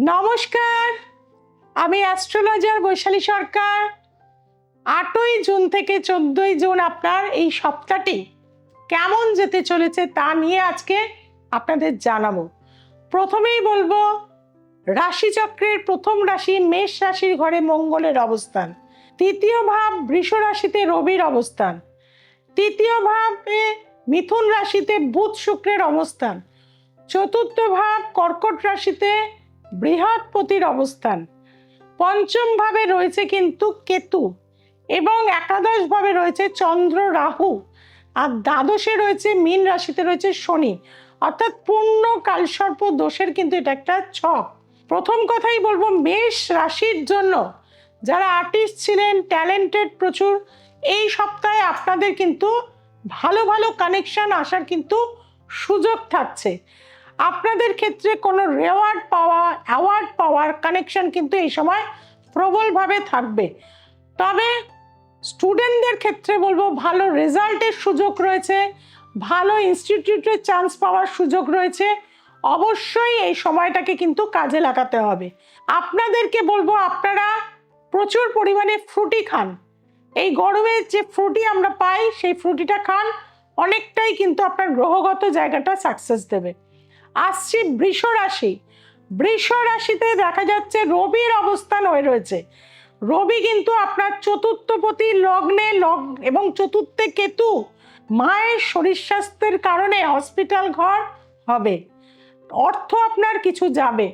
নমস্কার, আমি অ্যাস্ট্রোলজার বৈশালী সরকার। 8ই জুন থেকে 14ই জুন আপনার এই সপ্তাহটি কেমন যেতে চলেছে তা নিয়ে আজকে আপনাদের জানাবো। প্রথমেই বলবো, রাশিচক্রের প্রথম রাশি মেষ রাশির ঘরে মঙ্গলের অবস্থান, তৃতীয় ভাব বৃষ রাশিতে রবির অবস্থান, তৃতীয় ভাবে মিথুন রাশিতে বুধ শুক্রের অবস্থান, চতুর্থ ভাব কর্কট রাশিতে বৃহস্পতির অবস্থান, পঞ্চম ভাবে রয়েছে কিন্তু কেতু এবং একাদশ ভাবে রয়েছে চন্দ্র রাহু, আর দ্বাদশে রয়েছে মীন রাশিতে রয়েছে শনি। অর্থাৎ পূর্ণ কালসর্প দোষের কিন্তু এটা একটা ছক। প্রথম কথাই বলবো, মেষ রাশির জন্য যারা আর্টিস্ট ছিলেন, ট্যালেন্টেড প্রচুর, এই সপ্তাহে আপনাদের কিন্তু ভালো ভালো কানেকশন আসার কিন্তু সুযোগ থাকছে। আপনাদের ক্ষেত্রে কোনো অ্যাওয়ার্ড পাওয়ার কানেকশন কিন্তু এই সময় প্রবলভাবে থাকবে। তবে স্টুডেন্টদের ক্ষেত্রে বলবো, ভালো রেজাল্টের সুযোগ রয়েছে, ভালো ইনস্টিটিউটের চান্স পাওয়ার সুযোগ রয়েছে। অবশ্যই এই সময়টাকে কিন্তু কাজে লাগাতে হবে। আপনাদেরকে বলবো, আপনারা প্রচুর পরিমাণে ফ্রুটি খান। এই গরমে যে ফ্রুটি আমরা পাই সেই ফ্রুটিটা খান, অনেকটাই কিন্তু আপনার গ্রহগত জায়গাটা সাকসেস দেবে। আসছি বৃষ রাশি। বৃষ রাশিতে দেখা যাচ্ছে রবির অবস্থান হয়ে রয়েছে। রবি কিন্তু আপনার চতুর্থপতি লগ্নে এবং চতুর্থে কেতু, মায়ের শরীর স্বাস্থ্যের কারণে হসপিটাল ঘর হবে, অর্থ আপনার কিছু যাবে।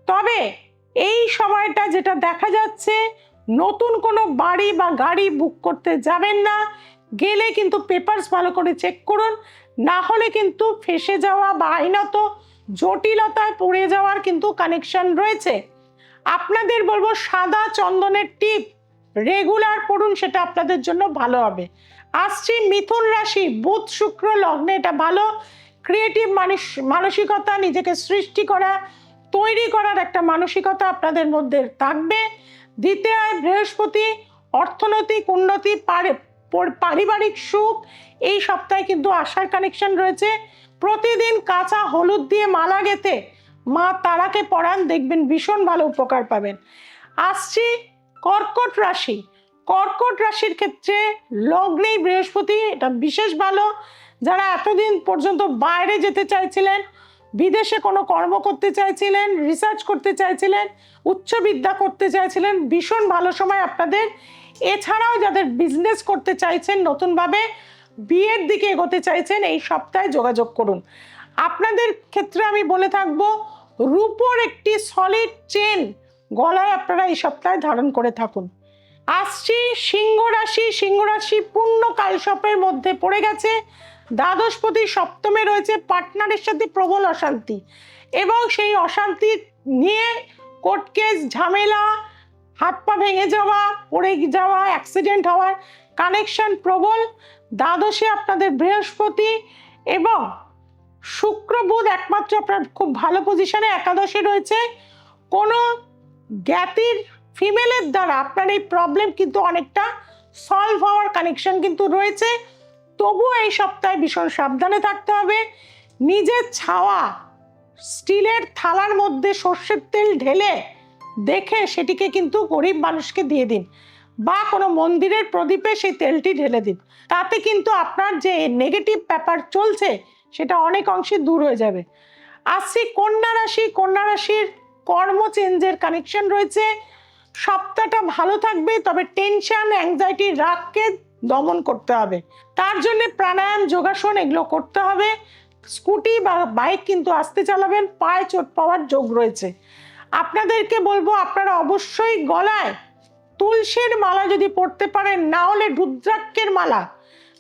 তবে এই সময়টা যেটা দেখা যাচ্ছে, নতুন কোনো বাড়ি বা গাড়ি বুক করতে যাবেন না, গেলে কিন্তু পেপারস ভালো করে চেক করুন, না হলে কিন্তু ফেঁসে যাওয়া বা আইনত জটিলতায় পড়ে যাওয়ার কিন্তু কানেকশন রয়েছে। আপনাদের বলবো, সাদা চন্দনের টিপ রেগুলার পড়ুন, সেটা আপনাদের জন্য ভালো হবে। আসছি মিথুন রাশি, বুধ শুক্র লগ্নে, এটা ভালো। ক্রিয়েটিভ মানসিকতা, নিজেকে সৃষ্টি করা, তৈরি করার একটা মানসিকতা আপনাদের মধ্যে থাকবে। দ্বিতীয় বৃহস্পতি, অর্থনৈতিক উন্নতি, পারিবারিক সুখ এই সপ্তাহে কিন্তু আসার কানেকশন রয়েছে। প্রতিদিন কাঁচা হলুদ দিয়ে মালা গেঁথে মা তারাকে পরান, দেখবেন ভীষণ ভালো উপকার পাবেন। আসছি কর্কট রাশি। কর্কট রাশির ক্ষেত্রে লগ্নেই বৃহস্পতি, এটা বিশেষ ভালো। যারা এতদিন পর্যন্ত বাইরে যেতে চাইছিলেন, বিদেশে কোনো কর্ম করতে চাইছিলেন, রিসার্চ করতে চাইছিলেন, উচ্চ বিদ্যা করতে চাইছিলেন, ভীষণ ভালো সময় আপনাদের। এছাড়াও যাদের বিজনেস করতে চাইছেন, নতুনভাবে বিয়ের দিকে এগোতে চাইছেন, এই সপ্তাহে যোগাযোগ করুন। আপনাদের ক্ষেত্রে আমি বলে থাকবো, রূপোর একটি সলিড চেন গলায় আপনারা এই সপ্তাহে ধারণ করে থাকুন। আসছি সিংহ রাশি। সিংহ রাশি পূর্ণ কালসর্পের মধ্যে পড়ে গেছে। দ্বাদশপতি সপ্তমে রয়েছে, পার্টনারের সাথে প্রবল অশান্তি এবং সেই অশান্তি নিয়ে কোর্ট কেস, ঝামেলা, হাত পা ভেঙে যাওয়া, পড়ে যাওয়া, অ্যাক্সিডেন্ট হওয়ার কানেকশন প্রবল। দ্বাদশে আপনাদের বৃহস্পতি এবং শুক্র বুধ একমাত্র আপনার খুব ভালো পজিশনে। একাদশে রয়েছে, কোনো জ্ঞাতির ফিমেলের দ্বারা আপনার এই প্রবলেম কিন্তু অনেকটা সলভ হওয়ার কানেকশন কিন্তু রয়েছে। তবুও এই সপ্তাহে ভীষণ সাবধানে থাকতে হবে। নিজের ছাওয়া স্টিলের থালার মধ্যে সর্ষের তেল ঢেলে দেখে সেটিকে কিন্তু গরিব মানুষকে দিয়ে দিন, বা কোনো মন্দিরের প্রদীপে সেই তেলটি ঢেলে দিন। তাতে কিন্তু আপনার যে নেগেটিভ ব্যাপার চলছে সেটা অনেক অংশে দূর হয়ে যাবে। আসছি কন্যা রাশি। কন্যা রাশির কর্ম চেঞ্জের কানেকশন রয়েছে। সপ্তাহটা ভালো থাকবে, তবে টেনশন, অ্যাংজাইটি, রাগকে দমন করতে হবে। তার জন্য প্রাণায়াম, যোগাসন এগুলো করতে হবে। স্কুটি বা বাইক কিন্তু আস্তে চালাবেন, পায়ে চোট পাওয়ার যোগ রয়েছে। আপনাদেরকে বলবো, আপনারা অবশ্যই গলায় তুলসীর মালা যদি পড়তে পারেন, না হলে রুদ্রাক্ষের মালা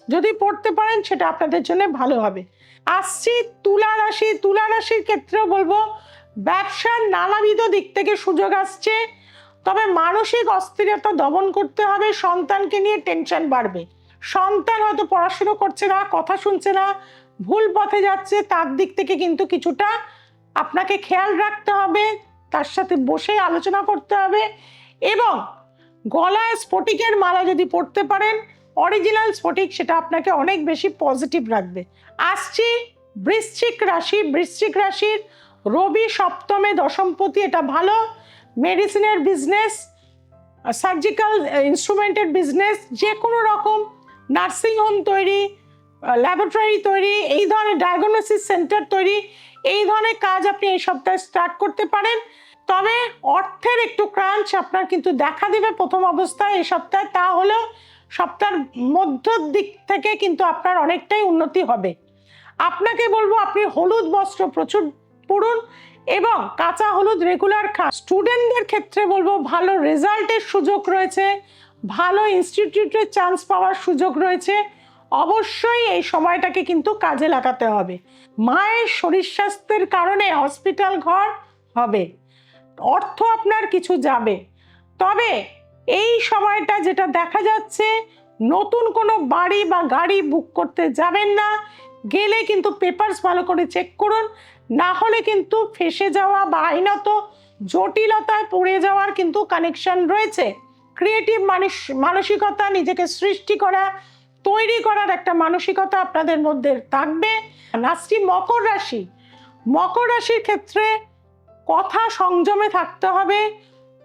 যদি পড়তে পারেন, সেটা আপনাদের জন্য ভালো হবে। আসছি তুলা রাশি। তুলা রাশির ক্ষেত্রেও বলবো, ব্যবসার নানাবিধ দিক থেকে সুযোগ আসছে, তবে মানসিক অস্থিরতা দমন করতে হবে। সন্তানকে নিয়ে টেনশন বাড়বে। সন্তান হয়তো পড়াশুনো করছে না, কথা শুনছে না, ভুল পথে যাচ্ছে, তার দিক থেকে কিন্তু কিছুটা আপনাকে খেয়াল রাখতে হবে, তার সাথে বসে আলোচনা করতে হবে। এবং গলায় স্ফটিকের মালা যদি পড়তে পারেন, অরিজিনাল স্ফটিক, সেটা আপনাকে অনেক বেশি পজিটিভ রাখবে। আসছি বৃশ্চিক রাশি। বৃশ্চিক রাশির রবি সপ্তমে দশমপতি, এটা ভালো। মেডিসিনের বিজনেস, সার্জিক্যাল ইনস্ট্রুমেন্টের বিজনেস, যে কোনো রকম নার্সিং হোম তৈরি, ল্যাবরেটরি তৈরি, এই ধরনের ডায়াগনোসিস সেন্টার তৈরি, এই ধরনের কাজ আপনি এই সপ্তাহে স্টার্ট করতে পারেন। তবে অর্থের একটু ক্রাঞ্চ আপনার কিন্তু দেখা দেবে প্রথম অবস্থায় এই সপ্তাহে, তা হলেও সপ্তাহের মধ্য দিক থেকে কিন্তু আপনার অনেকটাই উন্নতি হবে। আপনাকে বলবো আপনি হলুদ বস্ত্র প্রচুর পরুন এবং কাঁচা হলুদ রেগুলার খান। স্টুডেন্টদের ক্ষেত্রে বলবো ভালো রেজাল্টের সুযোগ রয়েছে, ভালো ইনস্টিটিউটে চান্স পাওয়ার সুযোগ রয়েছে। অবশ্যই এই সময়টাকে কিন্তু কাজে লাগাতে হবে। মায়ের শরীর স্বাস্থ্যের কারণে হসপিটাল ঘর হবে, অর্থ আপনার কিছু যাবে। তবে এই সময়টা যেটা দেখা যাচ্ছে, নতুন কোনো বাড়ি বা গাড়ি বুক করতে যাবেন না, গেলে কিন্তু পেপারস ভালো করে চেক করুন, না হলে কিন্তু ফেসে যাওয়া বা আইনত জটিলতায় পড়ে যাওয়ার কিন্তু কানেকশন রয়েছে। ক্রিয়েটিভ মানসিকতা, নিজেকে সৃষ্টি করা, তৈরি করার একটা মানসিকতা আপনাদের মধ্যে থাকবে। রাশি মকর রাশি, মকর রাশির ক্ষেত্রে কথা সংযমে থাকতে হবে।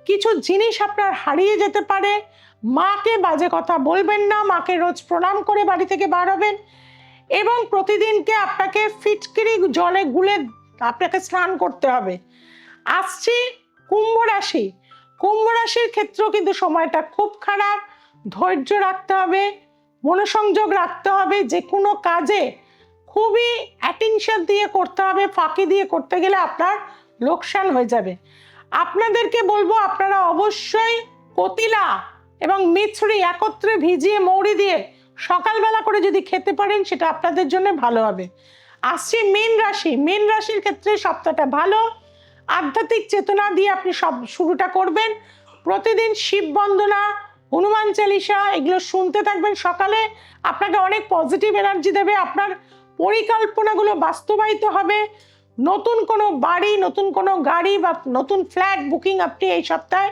কিছু জিনিস আপনার হারিয়ে যেতে পারে। মাকে বাজে কথা বলবেন না, মাকে রোজ প্রণাম করে বাড়ি থেকে বার হবেন এবং প্রতিদিনকে আপনাকে ফিটকিরি জলে গুলে আপনাকে স্নান করতে হবে। আসছি কুম্ভ রাশি, কুম্ভ রাশির ক্ষেত্রেও কিন্তু সময়টা খুব খারাপ। ধৈর্য রাখতে হবে, মনোসংযোগ রাখতে হবে, যে কোনো কাজে খুবই অ্যাটেনশন দিয়ে করতে হবে, ফাঁকি দিয়ে করতে গেলে আপনার লোকসান হয়ে যাবে। আপনাদেরকে বলবো আপনারা অবশ্যই কতিলা এবং মিছরি একত্রে ভিজিয়ে মৌরি দিয়ে সকালবেলা করে যদি খেতে পারেন সেটা আপনাদের জন্য ভালো হবে। আসছি মীন রাশি, মীন রাশির ক্ষেত্রে সপ্তাহটা ভালো। আধ্যাত্মিক চেতনা দিয়ে আপনি সব শুরুটা করবেন। প্রতিদিন শিব বন্দনা, হনুমান চালিসা এগুলো শুনতে থাকবেন সকালে, আপনাকে অনেক পজিটিভ এনার্জি দেবে। আপনার পরিকল্পনাগুলো বাস্তবায়িত হবে। নতুন কোনো বাড়ি, নতুন কোনো গাড়ি বা নতুন ফ্ল্যাট বুকিং আপনি এই সপ্তাহে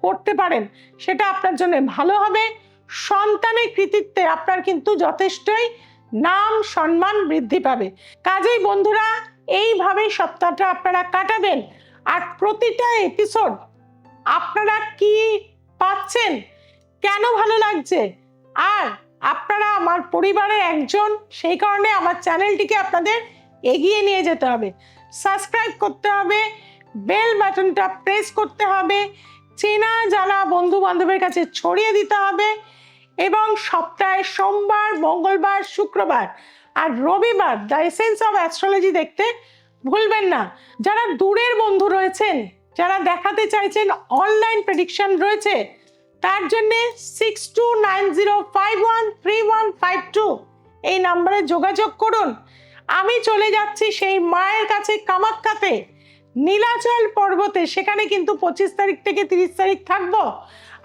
করতে পারেন, সেটা আপনার জন্য ভালো হবে। সন্তানের কৃতিত্বে আপনার কিন্তু যথেষ্টই নাম সম্মান বৃদ্ধি পাবে। কাজেই বন্ধুরা এইভাবেই সপ্তাহটা আপনারা কাটাবেন। আর প্রতিটা এপিসোড আপনারা কি পাচ্ছেন, কেন ভালো লাগছে, আর আপনারা আমার পরিবারের একজন, সেই কারণে আমার চ্যানেলটিকে আপনাদের এগিয়ে নিয়ে যেতে হবে। সাবস্ক্রাইব করতে হবে, বেল বাটনটা প্রেস করতে হবে, চেনা জানা বন্ধু বান্ধবের কাছে ছড়িয়ে দিতে হবে এবং সপ্তাহে সোমবার, মঙ্গলবার, শুক্রবার আর রবিবার দ্য এসেন্স অফ অ্যাস্ট্রোলজি দেখতে ভুলবেন না। যারা দূরের বন্ধু রয়েছেন, যারা দেখাতে চাইছেন অনলাইন প্রেডিকশন রয়েছে, তার জন্য 6290513152 এই নাম্বারে যোগাযোগ করুন। আমি চলে যাচ্ছি সেই মায়ের কাছে কামাখ্যাতে, নীলাচল পর্বতে। সেখানে কিন্তু 25 তারিখ থেকে 30 তারিখ থাকবো,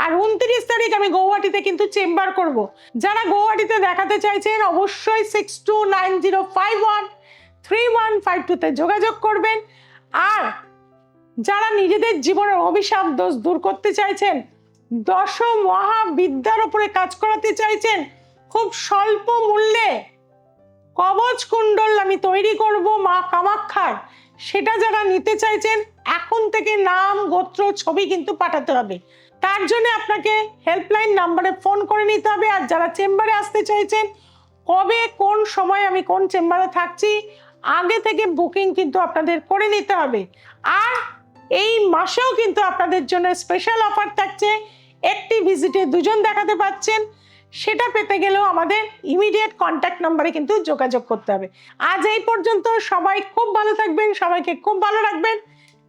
আর 29 তারিখ আমি গৌহাটিতে কিন্তু চেম্বার করব। যারা গৌহাটিতে দেখাতে চাইছেন অবশ্যই 6290513152 যোগাযোগ করবেন। আর যারা নিজেদের জীবনের অভিশাপ দোষ দূর করতে চাইছেন, দশ মহাবিদ্যার উপরে কাজ করাতে চাইছেন, খুব স্বল্প মূল্যে কবচ কুণ্ডল আমি তৈরি করব মা কামাখ্যার, সেটা যারা নিতে চাইছেন এখন থেকে নাম, গোত্র, ছবি কিন্তু পাঠাতে হবে। তার জন্য আপনাকে হেল্পলাইন নাম্বারে ফোন করে নিতে হবে। আর যারা চেম্বারে আসতে চাইছেন, কবে কোন সময় আমি কোন চেম্বারে থাকছি আগে থেকে বুকিং কিন্তু আপনাদের করে নিতে হবে। আর এই মাসেও কিন্তু আপনাদের জন্য স্পেশাল অফার থাকছে, একটি ভিজিটে দুজন দেখাতে পাচ্ছেন। সেটা পেতে গেলেও আমাদের ইমিডিয়েট কন্ট্যাক্ট নাম্বারে কিন্তু যোগাযোগ করতে হবে। আজ এই পর্যন্ত, সবাই খুব ভালো থাকবেন, সবাইকে খুব ভালো রাখবেন।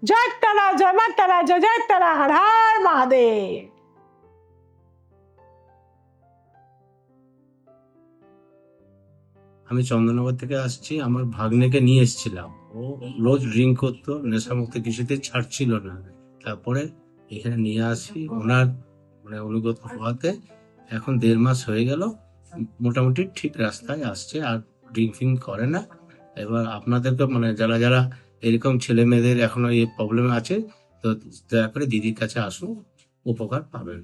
জয় তারা, জয় মা তারা, জয় জয় তারা, হর হর মহাদেব। আমি চন্দননগর থেকে আসছি, আমার ভাগ্নেকে নিয়ে এসেছিলাম। ও রোজ ড্রিঙ্ক করতো, নেশামুক্ত কিছুতে ছাড়ছিল না। তারপরে এখানে নিয়ে আসি, ওনার মানে অনুগত হওয়াতে এখন 1.5 মাস হয়ে গেল, মোটামুটি ঠিক রাস্তায় আসছে, আর ড্রিঙ্ক ফিঙ্ক করে না। এবার আপনাদেরকে মানে যারা যারা এরকম ছেলে মেয়েদের এখনো এই প্রবলেম আছে, তো দয়া করে দিদির কাছে আসুন, উপকার পাবেন।